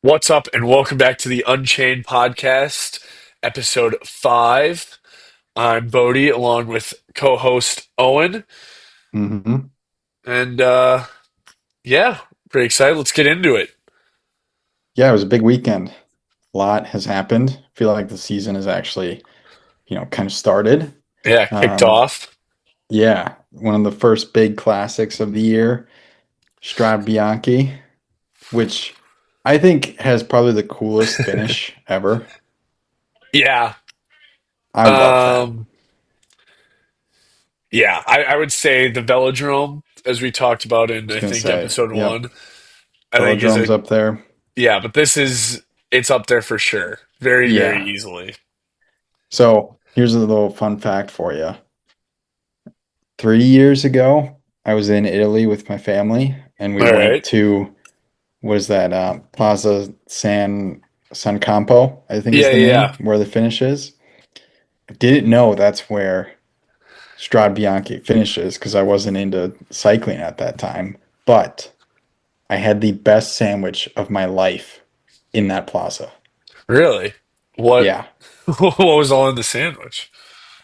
What's up, and welcome back to the Unchained podcast, episode 5. I'm Bodie, along with co host Owen. hmm And yeah, pretty excited. Let's get into it. Yeah, it was a big weekend. A lot has happened. I feel like the season has actually, kind of started. Yeah, kicked Um, off. yeah, one of the first big classics of the year, Strade Bianche, which I think has probably the coolest finish ever. Yeah. I love that. Um, yeah, I would say the Velodrome, as we talked about I in, was I gonna think, say, episode yep, 1, I think is Velodrome's up there. yeah, but it's up there for sure. Very, very Yeah. easily. So here's a little fun fact for you. 3 years ago, I was in Italy with my family, and we All went right. to was that Plaza San Campo, I think is Yeah, the yeah, name, yeah. where the finish is. I didn't know that's where Strade Bianche finishes because I wasn't into cycling at that time. But I had the best sandwich of my life in that plaza. Really? What, Yeah. what was all in the sandwich?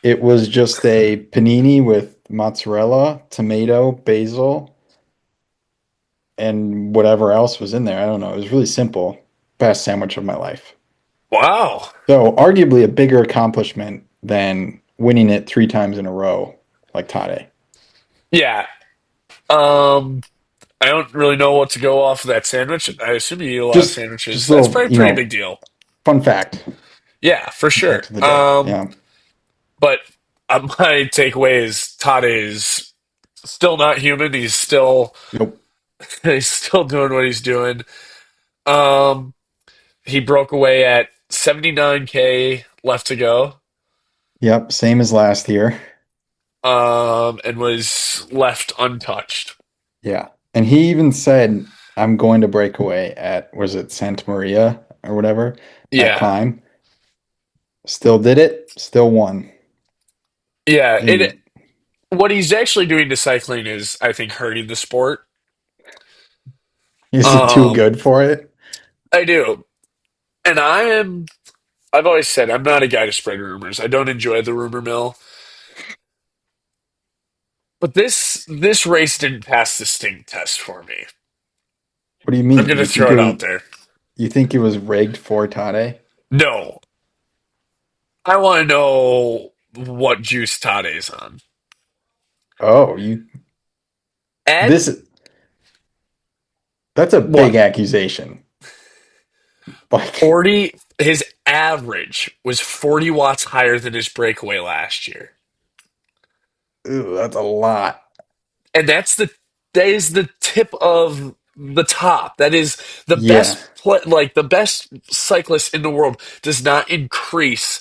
It was just a panini with mozzarella, tomato, basil, and whatever else was in there. I don't know. It was really simple. Best sandwich of my life. Wow. So, arguably a bigger accomplishment than winning it 3 times in a row, like Tade. Yeah. Um, I don't really know what to go off of that sandwich. I assume you eat a lot of Just sandwiches. a That's little, probably a pretty big deal. fun fact. Yeah, for sure. Fact of the day. Yeah. But my takeaway is Tade is still not human. Nope. He's still doing what he's doing. Um, he broke away at 79K left to go. Yep. Same as last year. And was left untouched. Yeah. And he even said, I'm going to break away at, was it Santa Maria or whatever, that Yeah. climb. Still did it. Still won. Yeah. It And what he's actually doing to cycling is, I think, hurting the sport. is it too Um, good for it? I do. And I've always said I'm not a guy to spread rumors. I don't enjoy the rumor mill. But this race didn't pass the stink test for me. What do you I'm mean? gonna throw it out there. You think it was rigged for Tade? No. I wanna know what juice Tade's on. Oh, At this that's a big what? accusation. Like, 40 his average was 40 watts higher than his breakaway last year. ew, that's a lot. And that is the tip of the top. That is the Yeah, like the best cyclist in the world does not increase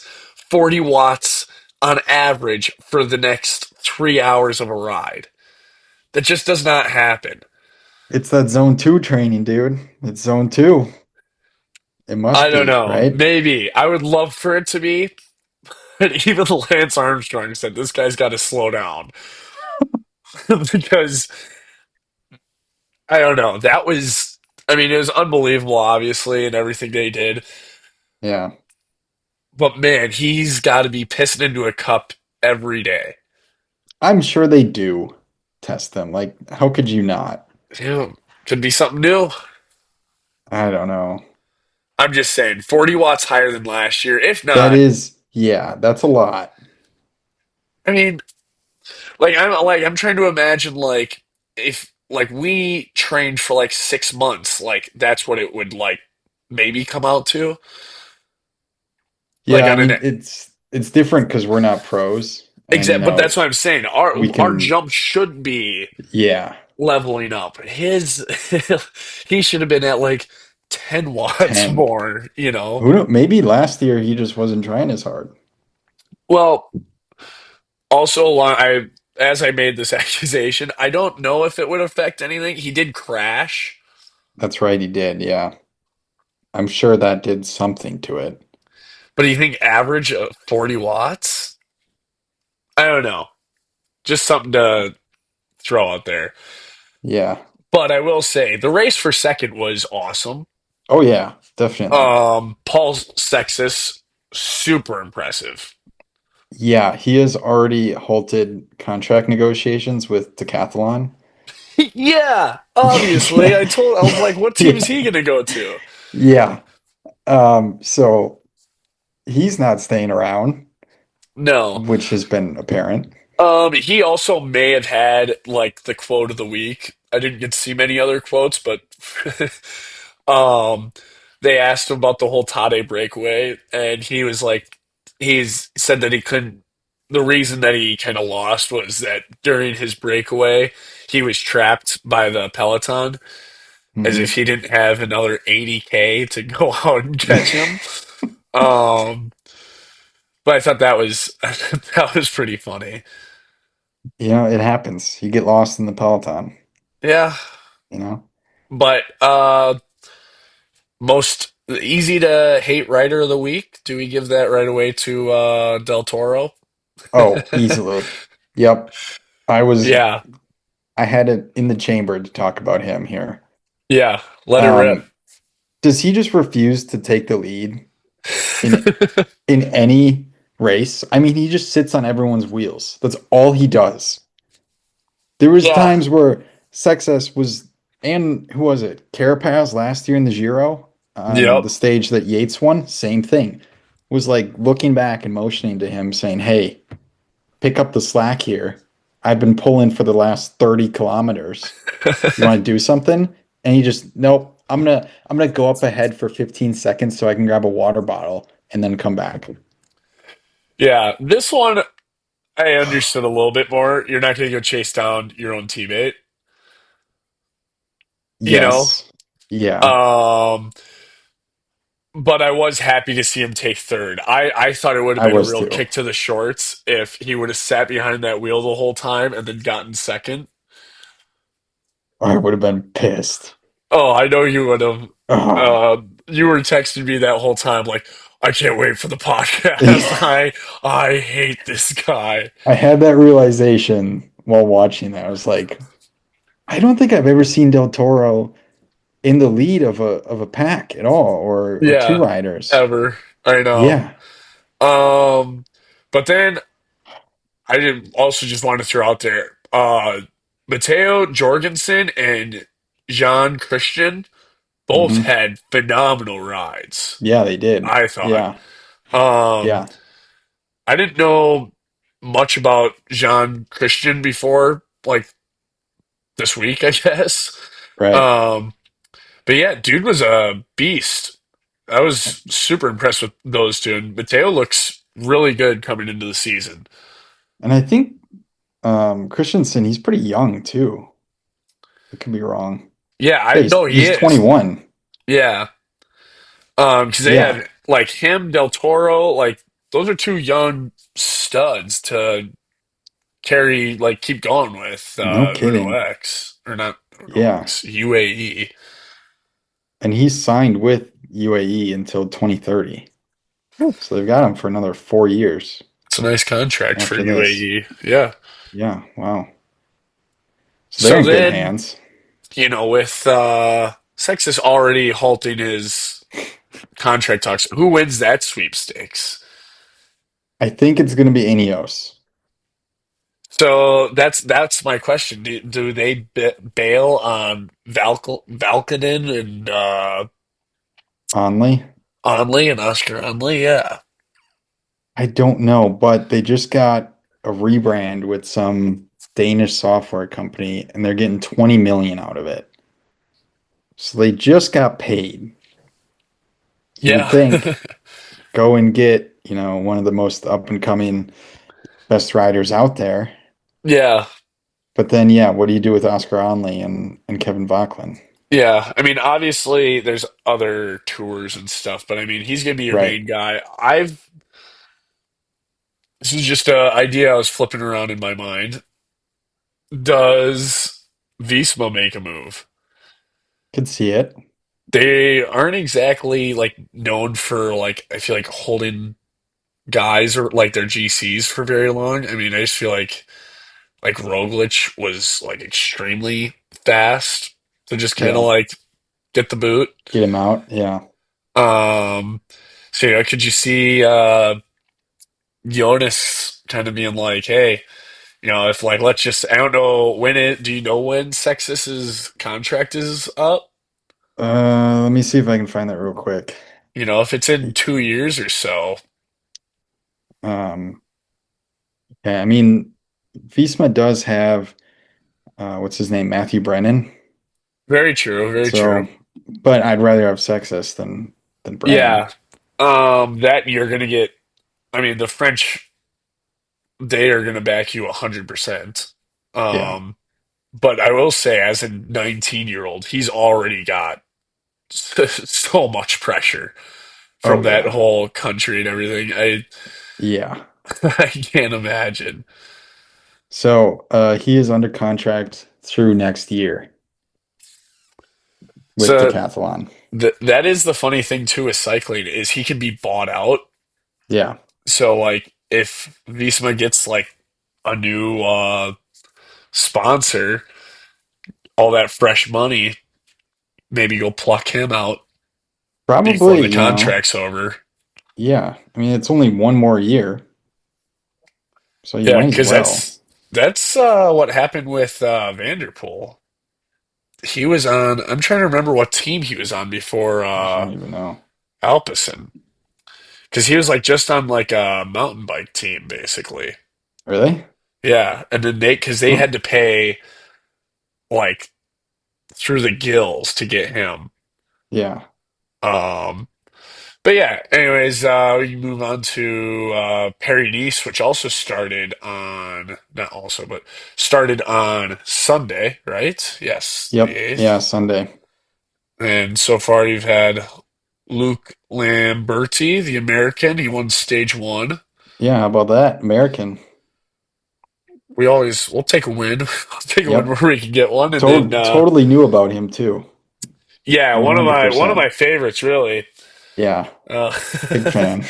40 watts on average for the next 3 hours of a ride. That just does not happen. it's that zone two training, dude. It's zone two. It must I don't be, know. right? Maybe I would love for it to be, but even Lance Armstrong said this guy's got to slow down because I don't know. That was, I mean, it was unbelievable, obviously, and everything they did. Yeah. But man, he's got to be pissing into a cup every day. I'm sure they do test them. Like, how could you not? Yeah, could be something new. I don't know. I'm just saying, 40 watts higher than last year. If That not, is, yeah, that's a lot. I mean, I'm trying to imagine like if like we trained for like 6 months, like that's what it would like maybe come out to. Like Yeah, I on an mean, it's different because we're not pros, and exact, but that's what I'm saying. we Our can, jump should be yeah, leveling up. His he should have been at like 10 watts 10. more, you know. Who know, maybe last year he just wasn't trying as hard. Well, also I as I made this accusation, I don't know if it would affect anything. He did crash, That's right, he did. Yeah. I'm sure that did something to it. but do you think average of 40 watts? I don't know. Just something to throw out there. Yeah. But I will say the race for second was awesome. Oh yeah, definitely. Paul Sextus, super impressive. Yeah, he has already halted contract negotiations with Decathlon. Yeah, obviously. Yeah, I was like, what team is yeah, he gonna go to? yeah. So he's not staying around, No. which has been apparent. He also may have had like the quote of the week. I didn't get to see many other quotes, but um, they asked him about the whole Tade breakaway, and he was like, he's said that he couldn't. The reason that he kind of lost was that during his breakaway, he was trapped by the peloton, as if Hmm. he didn't have another 80K to go out and catch him. Um, but I thought that was that was pretty funny. You know, it happens. You get lost in the peloton, Yeah. you know? But most easy to hate writer of the week. Do we give that right away to Del Toro? Oh, easily. Yep. I was Yeah, I had it in the chamber to talk about him here. yeah. Let it rip. Um, does he just refuse to take the lead in in any race? I mean, he just sits on everyone's wheels. That's all he does. There was Yeah. times where Sexus was, and who was it? Carapaz last year in the Giro on Yep. the stage that Yates won. Same thing. Was like looking back and motioning to him, saying, "Hey, pick up the slack here. I've been pulling for the last 30 kilometers. You want to do something?" And he just, nope. I'm gonna go up ahead for 15 seconds so I can grab a water bottle and then come back. Yeah. This one I understood a little bit more. You're not going to go chase down your own teammate, you know. Yes. Yeah, Um, but I was happy to see him take third. I thought it would have I been a was real too. kick to the shorts if he would have sat behind that wheel the whole time and then gotten second. I would have been pissed. Oh, I know you would have. Oh. Uh, you were texting me that whole time, like, I can't wait for the podcast. Yeah. I hate this guy. I had that realization while watching that. I was like, I don't think I've ever seen Del Toro in the lead of a pack at all, or two Yeah, riders. ever. I know. Yeah. Um, but then I did also just want to throw out there, Matteo Jorgensen and Jean Christian both Hmm. had phenomenal rides, Yeah, they did. I thought. Yeah. Um, Yeah. I didn't know much about Jean Christian before, like this week, I guess. Right. Um, but yeah, dude was a beast. I was super impressed with those two, and Mateo looks really good coming into the season. And I think Christensen, he's pretty young too. I could be wrong. Yeah, I Yeah, know he he's is. 21. Yeah, because they Yeah. have like him, Del Toro, like those are two young studs to carry, like keep going with No Uno kidding. X or not Uno Yeah. X, UAE. And he's signed with UAE until 2030. So they've got him for another 4 years It's a nice contract for after this. UAE. Yeah. Yeah. Wow. So they're So in good then, hands. with Sextus already halting his contract talks, who wins that sweepstakes? I think it's going to be Ineos. So that's my question. Do they bail on Valkenden and Only. Onley and Oscar Onley? Yeah, I don't know, but they just got a rebrand with some Danish software company and they're getting 20 million out of it. So they just got paid. You would yeah, think go and get, one of the most up and coming best riders out there. yeah, But then, yeah, what do you do with Oscar Onley and Kevin Vauquelin? yeah. I mean, obviously, there's other tours and stuff, but I mean, he's gonna be your Right. main guy. This is just an idea I was flipping around in my mind. Does Visma make a move? Could see it. They aren't exactly like known for like I feel like holding guys or like their GCs for very long. I mean, I just feel like Roglic was like extremely fast. So just kind of Yeah. like get the boot. Get him out. Yeah. Um, so could you see Jonas kind of being like, hey, if like let's just I don't know when it do you know when Sextus's contract is up? Let me see if I can find that real quick. If it's in 2 years or so. Um, yeah, I mean, Visma does have what's his name, Matthew Brennan. Very true, very true. So, but I'd rather have Sextus than Brennan. Yeah. That you're gonna get I mean the French they are gonna back you 100%. Yeah. Um, but I will say as a 19-year-old, he's already got so much pressure Oh from that yeah. whole country and everything. I Yeah. I can't imagine. So, he is under contract through next year with So Decathlon. that is the funny thing too with cycling is he can be bought out. Yeah. So like if Visma gets like a new sponsor, all that fresh money, maybe you'll pluck him out before Probably, the contract's over. yeah. I mean, it's only one more year, so you Yeah, might as because well. that's what happened with Vanderpool. He was on. I'm trying to remember what team he was on before Gosh, I don't even know. Alpecin, because he was like just on like a mountain bike team basically. Really? Yeah, and then because they Oh, had to pay like through the gills to get him. yeah. Um, but yeah, anyways, we move on to Paris Nice, which also started on not also, but started on Sunday, right? Yes, the Yep. Yeah, 8th. Sunday. And so far, you've had Luke Lamberti, the American. He won stage one. Yeah, how about that? American. We'll take a win. We'll take a win Yep. where we can get one, and then Totally knew about him too. yeah, one of my 100%. favorites, really. Yeah, Uh, big fan.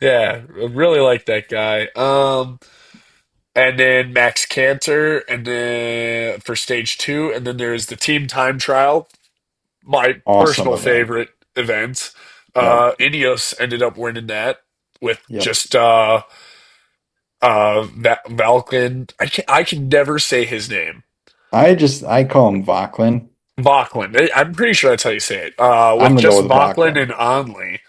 yeah, I really like that guy. And then Max Cantor, and then for stage two, and then there's the team time trial, my Awesome personal event. favorite event. Yep. Ineos ended up winning that with Yep. just Valklin. I can never say his name. I call him Vauquelin. Vauklin. I'm pretty sure that's how you say it. I'm With gonna go just with Vauklin Vauquelin. and Onley.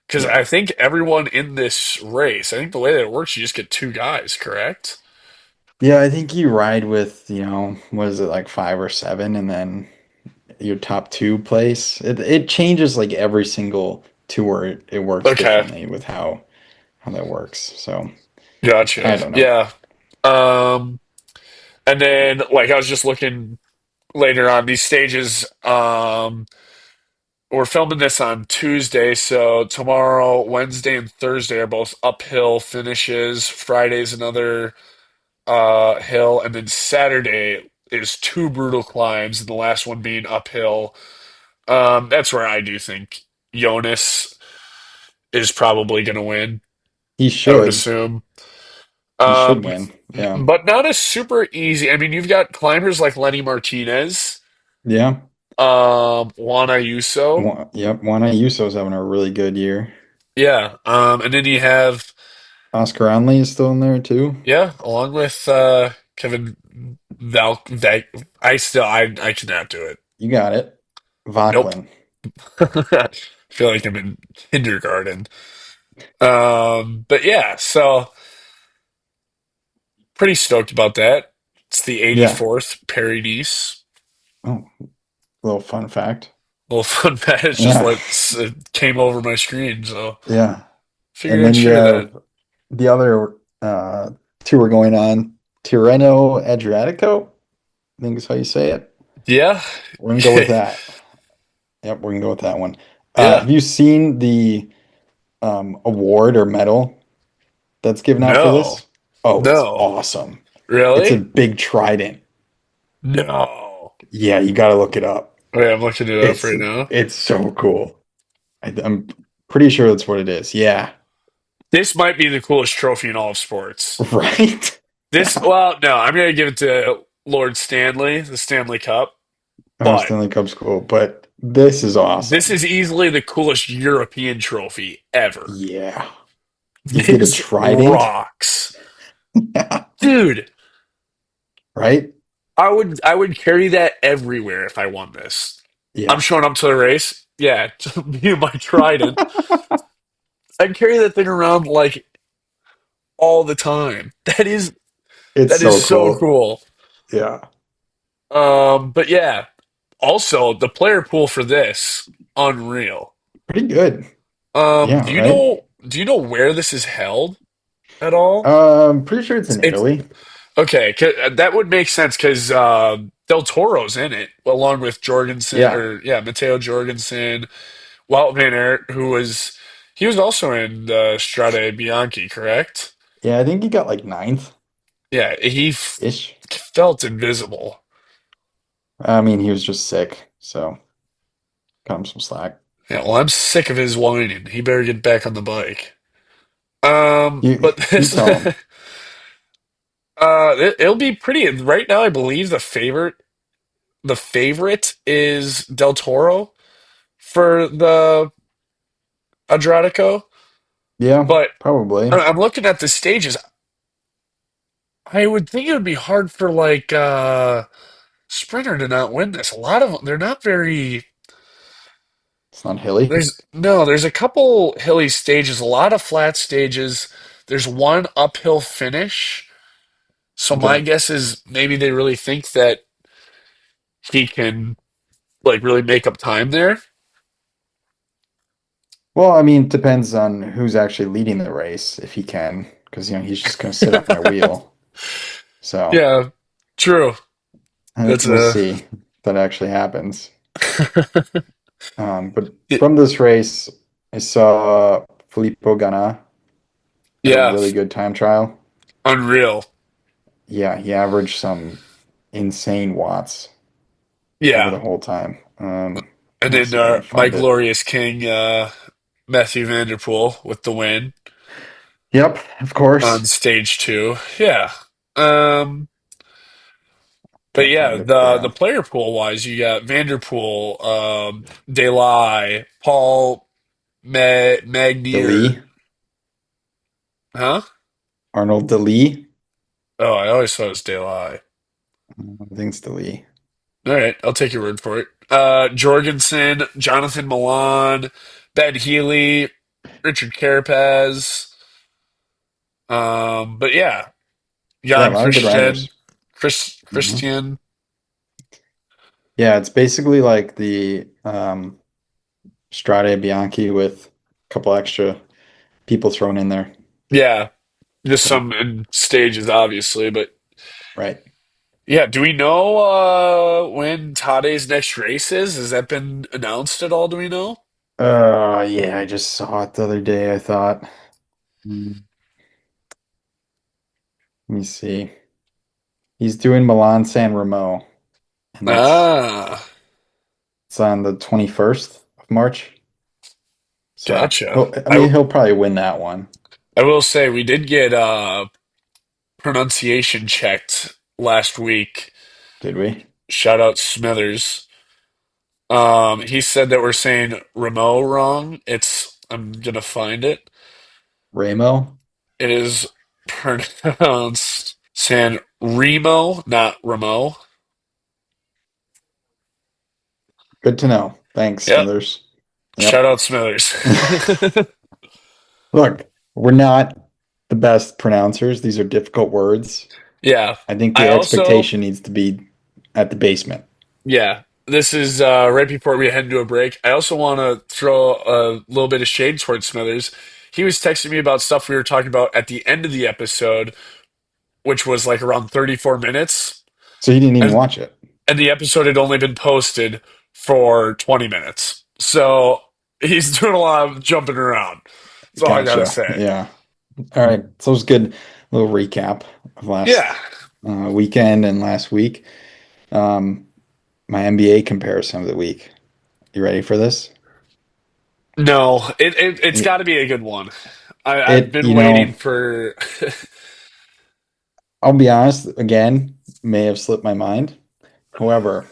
Because Yeah. I think everyone in this race, I think the way that it works, you just get two guys, correct? Yeah, I think you ride with, what is it, like five or seven, and then your top two place. It changes like every single tour. It works Okay, differently with how that works. So gotcha. I don't know. Yeah. Um, and then like I was just looking later on these stages. We're filming this on Tuesday, so tomorrow, Wednesday, and Thursday are both uphill finishes. Friday's another hill, and then Saturday is two brutal climbs, and the last one being uphill. That's where I do think Jonas is probably going to win. He I would should. assume, He should um, win. Yeah. but not a super easy. I mean, you've got climbers like Lenny Martinez, Yeah. Juan Ayuso, Yep. Juan Ayuso's having a really good year. yeah, and then you have Oscar Onley is still in there too. yeah, along with Kevin Val. I cannot do it. You got it. Nope. Vauquelin. I feel like I'm in kindergarten. But yeah, so pretty stoked about that. It's the Yeah. 84th Paris Nice. Oh, little fun fact. Little fun fact, it's just Yeah. like it came over my screen, so Yeah. figured And I'd then you share that. have the other tour going on, Tirreno-Adriatico, I think is how you say it. Yeah, We're gonna go with that. Yep, we're gonna go with that one. yeah. Have you seen the award or medal that's given out for No, this? Oh, it's no, awesome. It's a really? big trident. No. Yeah, you gotta look it up. Wait, I'm looking it up It's right now. it's so cool. I'm pretty sure that's what it is. Yeah. This might be the coolest trophy in all of sports. Right? Yeah. Well, no, I'm gonna give it to Lord Stanley, the Stanley Cup. Oh, But Stanley Cup's cool, but This is This awesome. is easily the coolest European trophy ever. Yeah. You get a This trident. rocks. Dude, Right? I would carry that everywhere if I won this. I'm Yeah. showing up to the race. Yeah, me and my trident. I'd carry that thing around like all the time. It's That is so so cool. cool. Yeah. But yeah, also the player pool for this, unreal. Pretty good. Yeah, Do you right? know where this is held at all? Pretty sure it's in It's Italy. okay. That would make sense because Del Toro's in it, along with Jorgensen, Yeah. or yeah, Matteo Jorgensen, Wout van Aert, he was also in Strade Bianche, correct? Yeah, I think he got like ninth Yeah, ish. felt invisible. I mean, he was just sick, so cut him some slack. Yeah, well, I'm sick of his whining. He better get back on the bike. You But you this, tell him. it'll be pretty. Right now, I believe the favorite is Del Toro for the Adriatico. Yeah, But probably. I'm looking at the stages. I would think it would be hard for like Sprinter to not win this. A lot of them, they're not very. It's not hilly. There's a couple hilly stages, a lot of flat stages. There's one uphill finish. So my Okay. guess is maybe they really think that he can like really make up time there. Well, I mean, depends on who's actually leading the race, if he can, because he's just going to sit on my wheel. So Yeah, true. That's we'll a see if that actually happens. But it- from this race, I saw Filippo Ganna had a yeah, really good time trial. unreal. Yeah, he averaged some insane watts over Yeah, the whole time. and Let me then see if I can my find it. glorious king, Matthew Vanderpool with the win Yep, of on course. stage two. Yeah. Um, but Can't yeah, find it. the player pool wise, you got Vanderpool, Delay, Paul Magnier, Delee, huh? Arnold Delee. Oh, I always thought it was Delay. I think it's Delee. All right, I'll take your word for it. Jorgensen, Jonathan Milan, Ben Healy, Richard Carapaz. But yeah, Yeah, a Jan lot of good Christian, riders. Hmm. Christian. Yeah, it's basically like the Strade Bianche with a couple extra people thrown in there. Yeah, just So, some in stages, obviously. But right. yeah, do we know when Tade's next race is? Has that been announced at all? Do we know? Yeah, I just saw it the other day, I thought. Let me see. He's doing Milan San Remo, and that's Ah, it's on the 21st of March. So, gotcha. I mean, he'll probably win that one. I will say we did get pronunciation checked last week. Did we? Shout out Smithers. He said that we're saying Remo wrong. I'm gonna find it. Ramo? It is pronounced San Remo, not Remo. Good to know. Thanks, Yep. Smithers. Shout Yep. out Smithers. Look, we're not the best pronouncers. These are difficult words. Yeah. I think I the also, expectation needs to be at the basement. yeah, this is right before we head into a break. I also want to throw a little bit of shade towards Smithers. He was texting me about stuff we were talking about at the end of the episode, which was like around 34 minutes. So he didn't even And watch it. and the episode had only been posted for 20 minutes. So he's doing a lot of jumping around. That's all I gotta Gotcha. say. Yeah. All right. So it was good little recap of Yeah. last weekend and last week. Um, my NBA comparison of the week. You ready for this? No, it's got It, to be a good one. I've it, been you know, waiting for. I'll be honest, again, may have slipped my mind. However,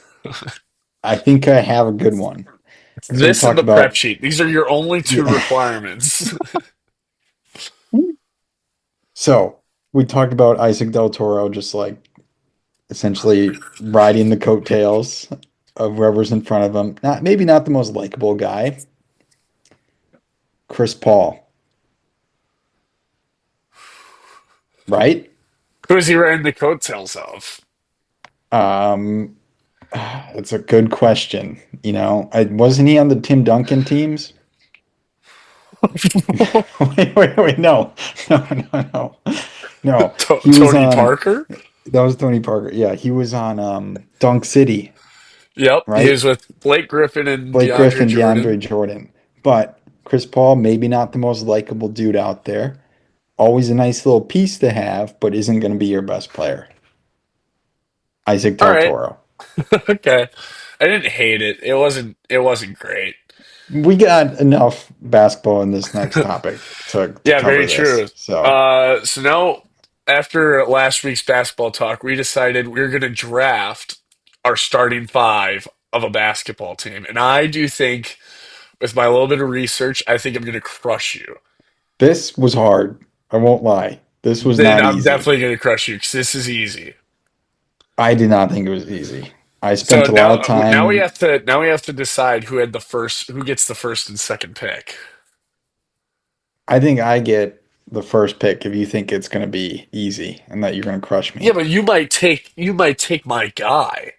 I think I have a good one. So we This and talked the prep about sheet. These are your only two yeah. requirements. So we talked about Isaac Del Toro just like essentially riding the coattails of whoever's in front of him. Not maybe not the most likable guy, Chris Paul, right? Who is he riding the coattails of? Um, it's a good question. Wasn't he on the Tim Duncan teams? Wait, no, no. No, he was Tony on. Parker? That was Tony Parker. Yeah, he was on Dunk City, Yep. He right? was with Blake Griffin and Blake DeAndre Griffin, DeAndre Jordan. Jordan. But Chris Paul, maybe not the most likable dude out there. Always a nice little piece to have, but isn't going to be your best player. Isaac All Del right. Toro. Okay. I didn't hate it. It wasn't great. We got enough basketball in this next topic to Yeah, very cover this. true. So So now, after last week's basketball talk, we decided we are going to draft our starting five of a basketball team. And I do think, with my little bit of research, I think I'm going to crush you. this was hard. I won't lie. This was Then not I'm easy. definitely going to crush you because this is easy. I did not think it was easy. I So spent a lot of now we time. have to decide who gets the first and second pick. I think I get the first pick if you think it's going to be easy and that you're going to crush Yeah, me. but you might take my guy.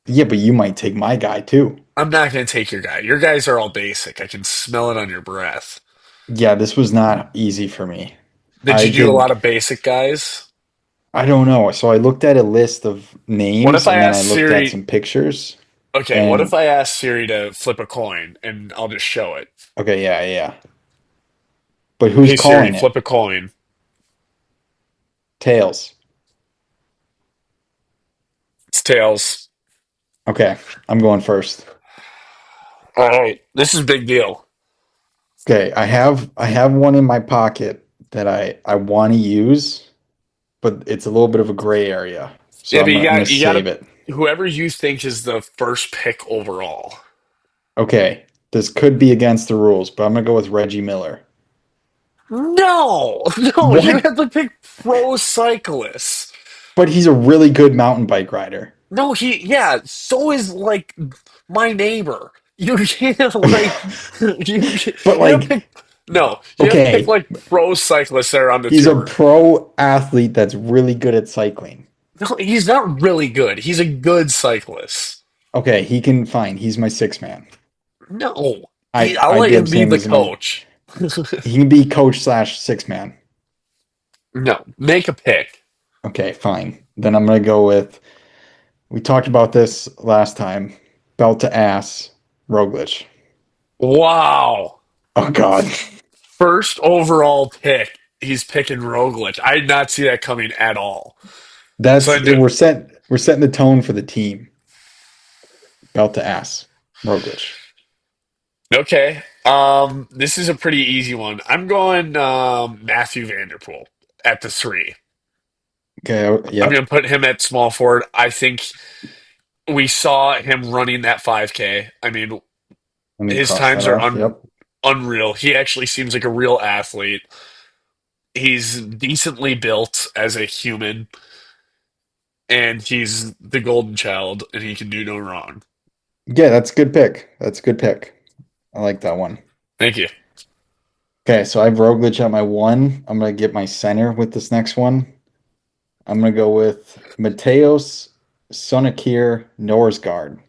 Yeah, but you might take my guy too. I'm not going to take your guy. Your guys are all basic. I can smell it on your breath. Yeah, this was not easy for me. Did I you do a lot could, of basic guys? I don't know. So I looked at a list of What if names I and then ask I looked at Siri? some pictures. Okay, what if And I ask Siri to flip a coin and I'll just show it? okay, yeah, yeah. But who's Hey Siri, calling it? flip a coin. Tails. It's tails. Okay, I'm going first. All right, this is a big deal. Okay, I have one in my pocket that I want to use, but it's a little bit of a gray area. So Yeah, I'm but you gonna, I'm gonna got you got save to it. whoever you think is the first pick overall. Okay, this could be against the rules, but I'm gonna go with Reggie Miller. No, no, you What? have to pick pro cyclists. But he's a really good mountain bike rider. No, yeah, so is like my neighbor. You can't like But you don't like, pick no, you have to pick okay, like pro cyclists that are on the he's a tour. pro athlete that's really good at cycling. No, he's not really good. He's a good cyclist. Okay, he can fine. He's my six man. No, I I'll I let him dibs be him the as my. coach. He can be coach slash six man. No, make a pick. Okay, fine. Then I'm gonna go with. We talked about this last time. Belt to ass, Roglic. Wow. Oh God, First overall pick. He's picking Roglic. I did not see that coming at all. So that's I do. we're setting the tone for the team. Belt to ass, Roglic. Okay. This is a pretty easy one. I'm going Matthew Vanderpool at the three. Okay, I'm yep. going to put him at small forward. I think we saw him running that 5K. I mean, Let me his cross that times are off. Yep. unreal. He actually seems like a real athlete. He's decently built as a human, and he's the golden child, and he can do no wrong. Yeah, that's a good pick. That's a good pick. I like that one. Thank you. Okay, so I have Roglic at my one. I'm gonna get my center with this next one. I'm gonna go with Mateos Sonakir Norsgaard.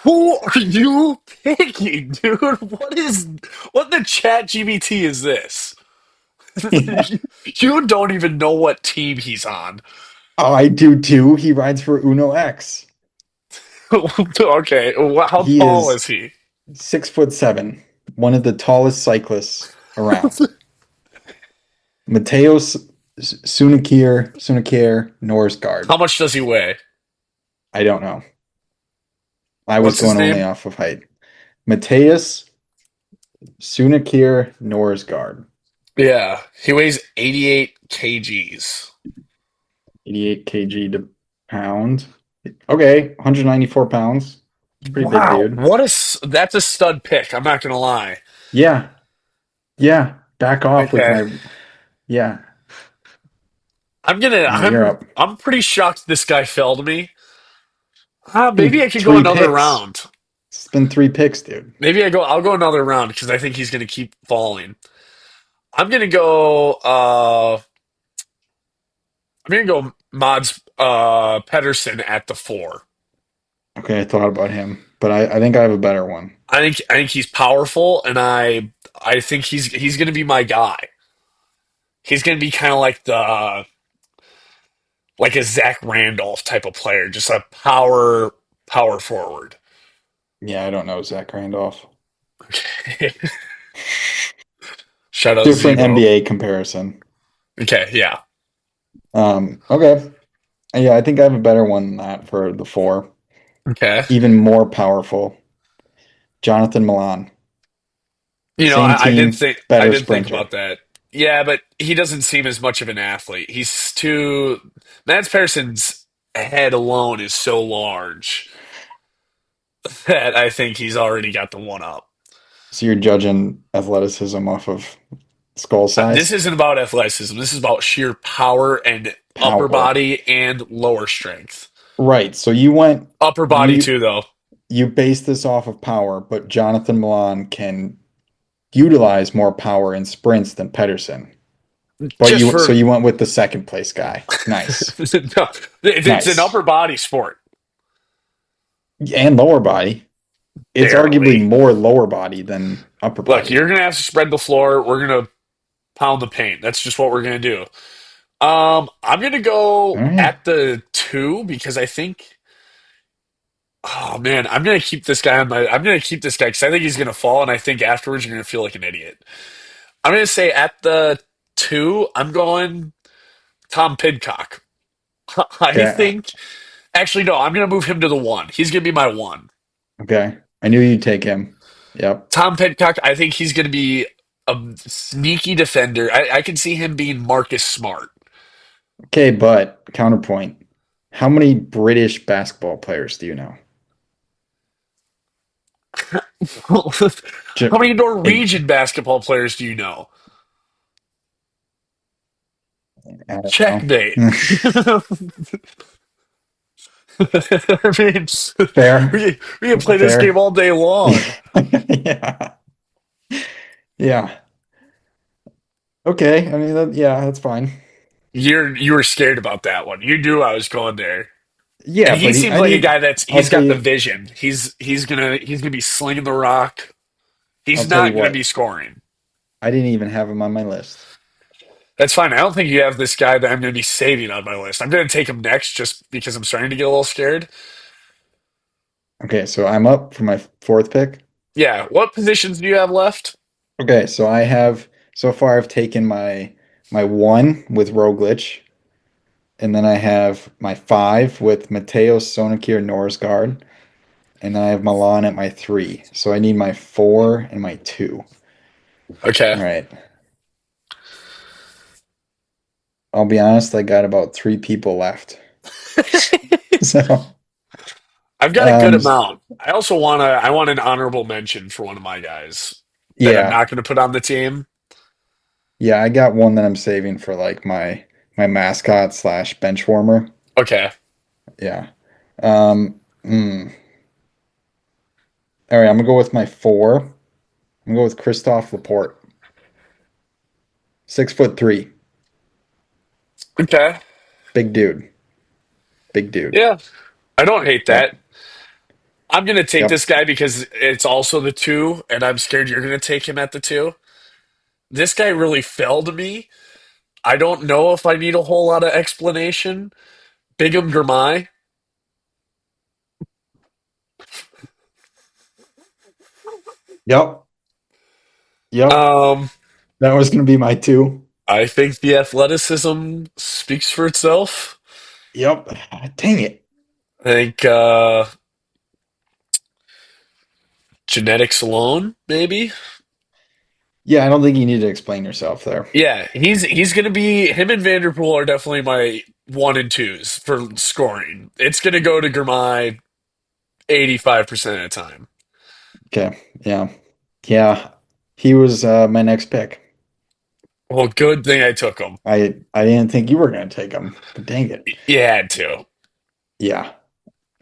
Who are you picking, dude? What the chat GBT is this? You don't even know what team he's on. I do too. He rides for Uno X. Okay, how He tall is is he? 6'7", one of the tallest cyclists around. Mateos Sunakir Norsgaard. How much does he weigh? I don't know. I was What's his going only name? off of height. Mateus Sunakir Norsgaard. Yeah, he weighs 88 kgs. 88 kg to pound. Okay, 194 pounds. Pretty big Wow, dude. that's a stud pick. I'm not gonna lie. Yeah, yeah. Back off with Okay, my yeah. I'm gonna. All right, you're I'm up. I'm pretty shocked this guy fell to me. Maybe Been I could go three another picks. round. It's been 3 picks, dude. I'll go another round because I think he's gonna keep falling. I'm gonna go. I'm gonna go Mods Pedersen at the 4. Okay, I thought about him, but I think I have a better one. I think he's powerful, and I think he's gonna be my guy. He's gonna be kind of like a Zach Randolph type of player, just a power forward. Yeah, I don't know Zach Randolph. Shout out Different Zebo. NBA comparison. Okay, yeah. Okay. Yeah, I think I have a better one than that for the 4. Okay. Even more powerful. Jonathan Milan. Same team, I better did think sprinter. about that. Yeah, but he doesn't seem as much of an athlete. He's too Mads Persson head alone is so large that I think he's already got the one up. So you're judging athleticism off of skull This size? isn't about athleticism. This is about sheer power and upper Power. body and lower strength. Right. So you went Upper body you too, though. you based this off of power, but Jonathan Milan can utilize more power in sprints than Pedersen. But Just you for you went with the second place guy. Nice. no, it's an Nice. upper body sport. And lower body. It's arguably Barely. more lower body than upper Look, body. you're gonna have to spread the floor. We're gonna pound the paint. That's just what we're gonna do. I'm gonna All go right. at the 2 because I think. Oh man, I'm gonna keep this guy on my. I'm gonna keep this guy because I think he's gonna fall, and I think afterwards you're gonna feel like an idiot. I'm gonna say at the 2. I'm going Tom Pidcock. I Okay. think. Actually, no. I'm gonna move him to the 1. He's gonna be my 1. Okay. I knew you'd take him. Yep. Tom Pidcock. I think he's gonna be a sneaky defender. I can see him being Marcus Smart. Okay, but counterpoint. How many British basketball players do you know? How many Like, Norwegian basketball players do you know? I don't Checkmate. know. I mean, Fair. we can play this game Fair. all day long. Yeah. Yeah. Okay. I mean, yeah, that's fine. You were scared about that one. You knew I was going there, and Yeah, he but seems I like a need. guy I'll he's tell got the you. vision. He's gonna be slinging the rock. I'll He's tell you not gonna be what. scoring. I didn't even have him on my list. That's fine. I don't think you have this guy that I'm gonna be saving on my list. I'm gonna take him next just because I'm starting to get a little scared. Okay, so I'm up for my fourth pick. Yeah. What positions do you have left? Okay, so I have so far I've taken my 1 with Roglic, and then I have my 5 with Mateo Sonakir Norsgaard, and then I have Milan at my 3. So I need my 4 and my 2. Okay. All right. I'll be honest, I got about 3 people left. So, I've got a good um, amount. I want an honorable mention for one of my guys that I'm yeah, not going to put on the team. yeah, I got one that I'm saving for like my mascot slash bench warmer. Okay. Yeah. Hmm. All right, I'm gonna go with my 4. I'm gonna go with Christophe Laporte. 6'3", Okay. big dude, big dude. Yeah. I don't hate Yep, that. I'm going to take yep, this guy because it's also the 2, and I'm scared you're going to take him at the 2. This guy really fell to me. I don't know if I need a whole lot of explanation. Bigum Gramai. yep, yep. Um, That was gonna be my 2. I think the athleticism speaks for itself. Yep. Dang it. I think genetics alone, maybe. Yeah, I don't think you need to explain yourself there. Yeah, he's gonna be him and Vanderpool are definitely my 1 and 2s for scoring. It's gonna go to Gramai 85% of the time. Okay. Yeah. Yeah. He was my next pick. Well, good thing I took him. I didn't think you were going to take him, but dang it. You had to. Yeah.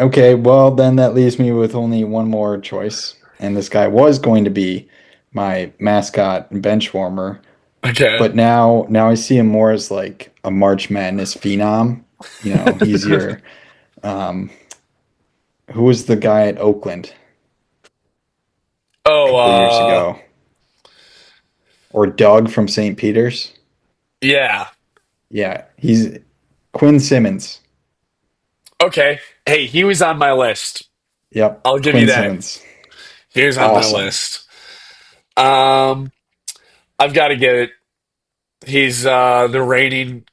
Okay, well then that leaves me with only one more choice, and this guy was going to be my mascot and bench warmer, Okay. but now I see him more as like a March Madness phenom. He's your um who was the guy at Oakland a Oh, couple years ago? Or Doug from St. Peter's? yeah. Yeah, he's Quinn Simmons. Okay. Hey, he was on my list. Yep, I'll give you Quinn that. Simmons. He was on my Awesome. list. Um, I've got to get it. He's the reigning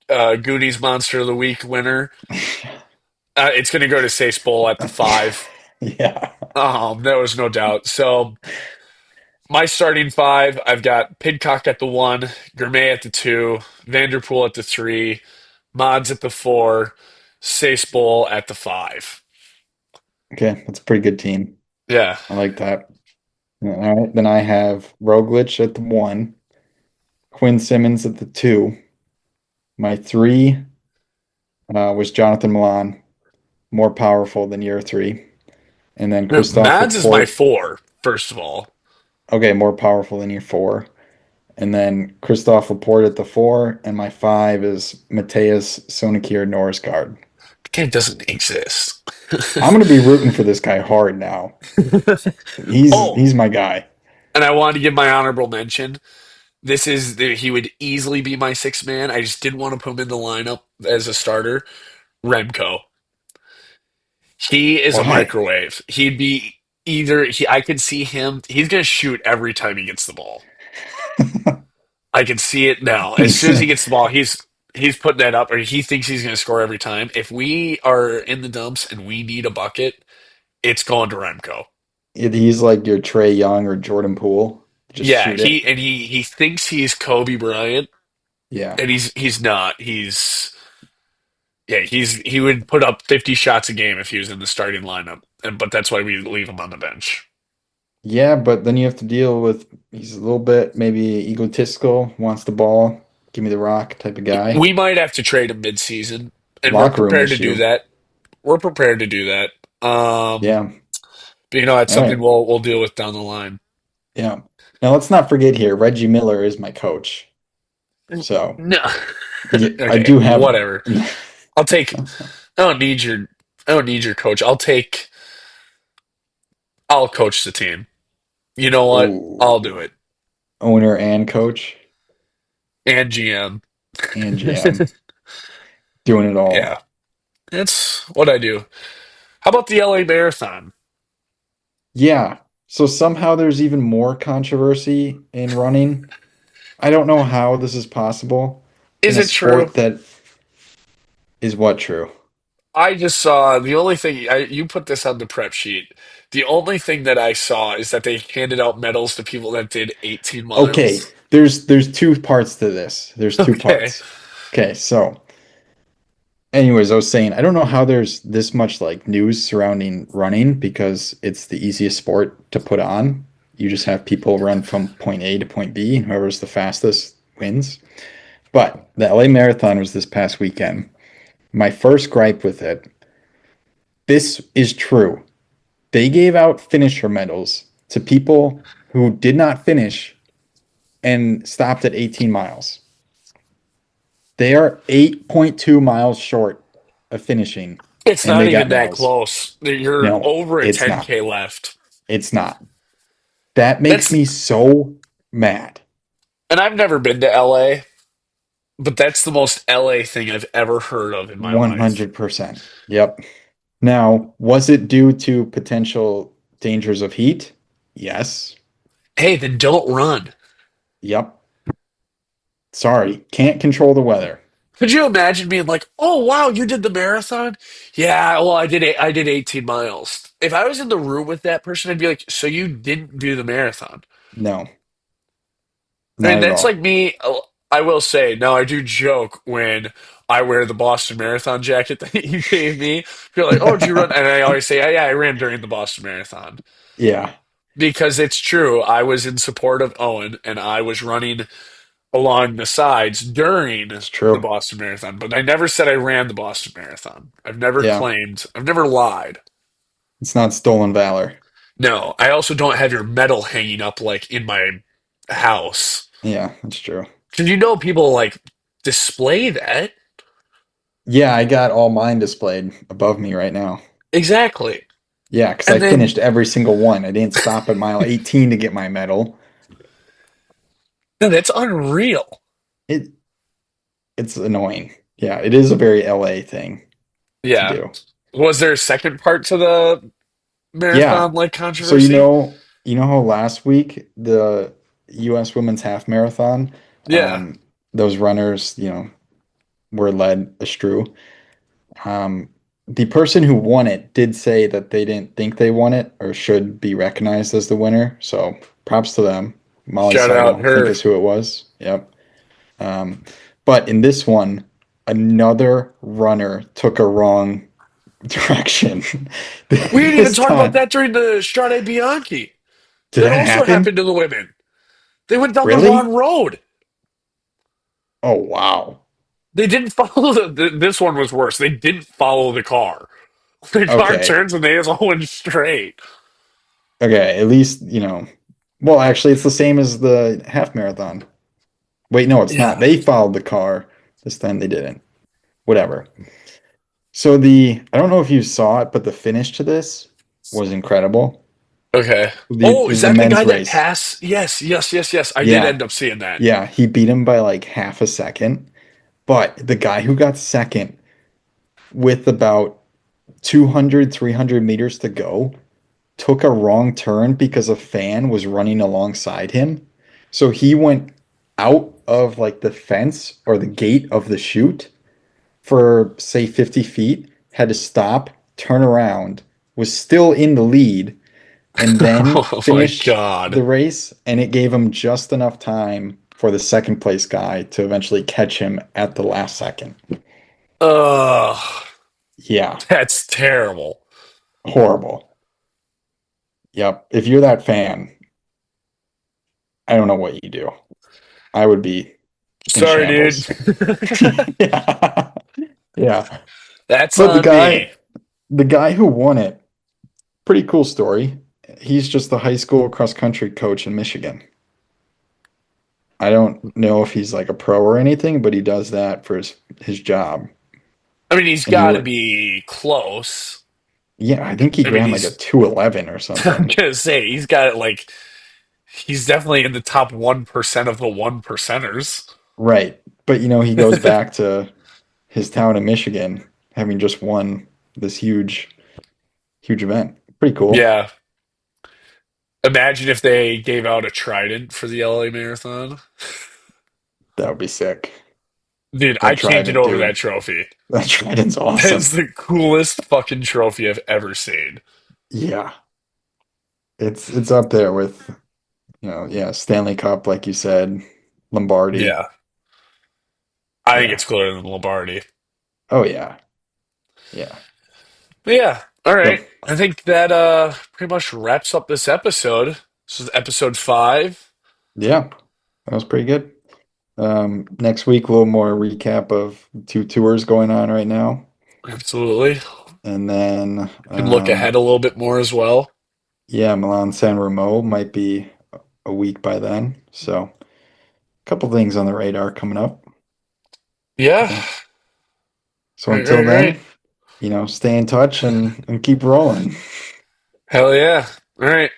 Goonies Monster of the Week winner. It's going to go to Sace Bowl at the five. Yeah. There was no doubt. So my starting five, I've got Pidcock at the one, Gourmet at the two, Vanderpool at the three, Mods at the four, Sace Bowl at the five. Okay, that's a pretty good team. Yeah. I like that. All right, then I have Roglic at the one, Quinn Simmons at the two. My three was Jonathan Milan, more powerful than year three. And then Christophe Mads is my Laporte, four, first of all. okay, more powerful than year four. And then Christophe Laporte at the four. And my five is Matthias Sonekir Norsgaard. The guy doesn't exist. I'm going to be rooting for this guy hard now. He's Oh, he's my guy. and I wanted to give my honorable mention. He would easily be my sixth man. I just didn't want to put him in the lineup as a starter. Remco. He is a Why? microwave. He'd be either he I could see him he's gonna shoot every time he gets the ball. I can see it now. As He's soon as he gets the ball, he's putting that up or he thinks he's gonna score every time. If we are in the dumps and we need a bucket, it's going to Remco. he's like your Trey Young or Jordan Poole. Just Yeah, shoot it. he thinks he's Kobe Bryant Yeah. and he's not. He would put up 50 shots a game if he was in the starting lineup. But that's why we leave him on the bench. Yeah, but then you have to deal with he's a little bit maybe egotistical, wants the ball, give me the rock type of guy. We might have to trade him mid-season, and we're Locker room prepared to do issue. that. We're prepared to do that. Yeah. But that's All something right. we'll deal with down the line. Yeah. Now let's not forget here, Reggie Miller is my coach. So No. yeah, I Okay, do have whatever. I'll take I don't need your I don't need your coach. I'll coach the team. You know what? I'll do oh, it. owner and coach And GM. and GM doing it all. Yeah. That's what I do. How about the LA Marathon? Yeah. So somehow there's even more controversy in running. I don't know how this is possible in Is a it true? sport that is what true. I just saw the only thing you put this on the prep sheet. The only thing that I saw is that they handed out medals to people that did 18 Okay, miles. there's two parts to this. There's two Okay. parts. Okay, so anyways, I was saying I don't know how there's this much like news surrounding running because it's the easiest sport to put on. You just have people run from point A to point B, and whoever's the fastest wins. But the LA Marathon was this past weekend. My first gripe with it, this is true. They gave out finisher medals to people who did not finish and stopped at 18 miles. They are 8.2 miles short of finishing, It's and not they got even that medals. close. You're No, over a it's not. 10K left. It's not. That makes That's me so mad. and I've never been to LA, but that's the most LA thing I've ever heard of in my life. 100%. Yep. Now, was it due to potential dangers of heat? Yes. Hey, then don't run. Yep. Sorry, can't control the weather. Could you imagine being like, "Oh wow, you did the marathon?" Yeah, well, I did 18 miles. If I was in the room with that person, I'd be like, "So you didn't do the marathon?" No, I mean, not at that's all. like me. I will say, now I do joke when, I wear the Boston Marathon jacket that you gave me. You're like, oh, did you run? And I always say, yeah, I ran during the Boston Marathon. Yeah, Because it's true. I was in support of Owen and I was running along the sides during it's the true. Boston Marathon, but I never said I ran the Boston Marathon. I've never Yeah, claimed, I've never lied. it's not stolen valor. No, I also don't have your medal hanging up like in my house. Yeah, that's true. Did you know people like display that? Yeah, I got all mine displayed above me right now. Exactly. Yeah, because I And then finished every single one. I didn't stop at mile 18 to get my medal. no, that's unreal. It it's annoying. Yeah, it is a very LA thing to Yeah. do. Was there a second part to the Yeah. marathon like So controversy? you know how last week the US women's half marathon, Yeah. those runners, were led astray. Um, the person who won it did say that they didn't think they won it or should be recognized as the winner. So props to them. Molly Shout out Seidel, I think her. is who it was. Yep. Um, but in this one, another runner took a wrong direction. We didn't even This talk about time, that during the Strade Bianche. did That that also happen? happened to the women. They went down the wrong Really? road. Oh, wow. They didn't follow this one was worse. They didn't follow the car. The car Okay. turns and they just all went straight. Okay. At least, well, actually, it's the same as the half marathon. Wait, no, it's not. Yeah. They followed the car. This time they didn't. Whatever. So I don't know if you saw it, but the finish to this was incredible. Okay. It Oh, is was the that the men's guy that race. passed? Yes, yes, yes, yes. I did Yeah. end up seeing that. Yeah. He beat him by like half a second. But the guy who got second with about 200, 300 meters to go took a wrong turn because a fan was running alongside him. So he went out of like the fence or the gate of the chute for say 50 feet, had to stop, turn around, was still in the lead, and then Oh my finished God. the race. And it gave him just enough time for the second place guy to eventually catch him at the last second. Ugh, Yeah, that's terrible. horrible. Yep. If you're that fan, I don't know what you do. I would be in Sorry, dude. shambles. Yeah. Yeah. That's But on me. the guy who won it, pretty cool story. He's just the high school cross country coach in Michigan. I don't know if he's like a pro or anything, but he does that for his job. I mean, he's And got to be close. yeah, I think he I mean, ran like a he's, 211 or I'm something. gonna say, he's got it like, he's definitely in the top 1% of the one percenters. Right. But he goes back to his town in Michigan, having just won this huge event. Pretty cool. Yeah. Imagine if they gave out a trident for the LA Marathon. That would be sick. Dude, I That can't get trident, over that dude. trophy. That trident's That's awesome. the coolest fucking trophy I've ever seen. Yeah. It's up there with, yeah, Stanley Cup, like you said, Lombardi. Yeah. I think Yeah. it's cooler than Lombardi. Oh yeah. Yeah. But yeah, all right. Yep. I think that pretty much wraps up this episode. This is episode 5. Yeah. That was pretty good. Next week, a little more recap of two tours going on right now. Absolutely. And then, Can look ahead a little bit more as well. yeah, Milan San Remo might be a week by then. So, a couple things on the radar coming up. Yeah. Yeah. So Right, until right, right. then, stay in touch and keep rolling. Hell yeah. All right.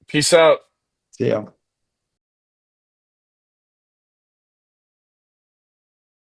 Peace out. See ya.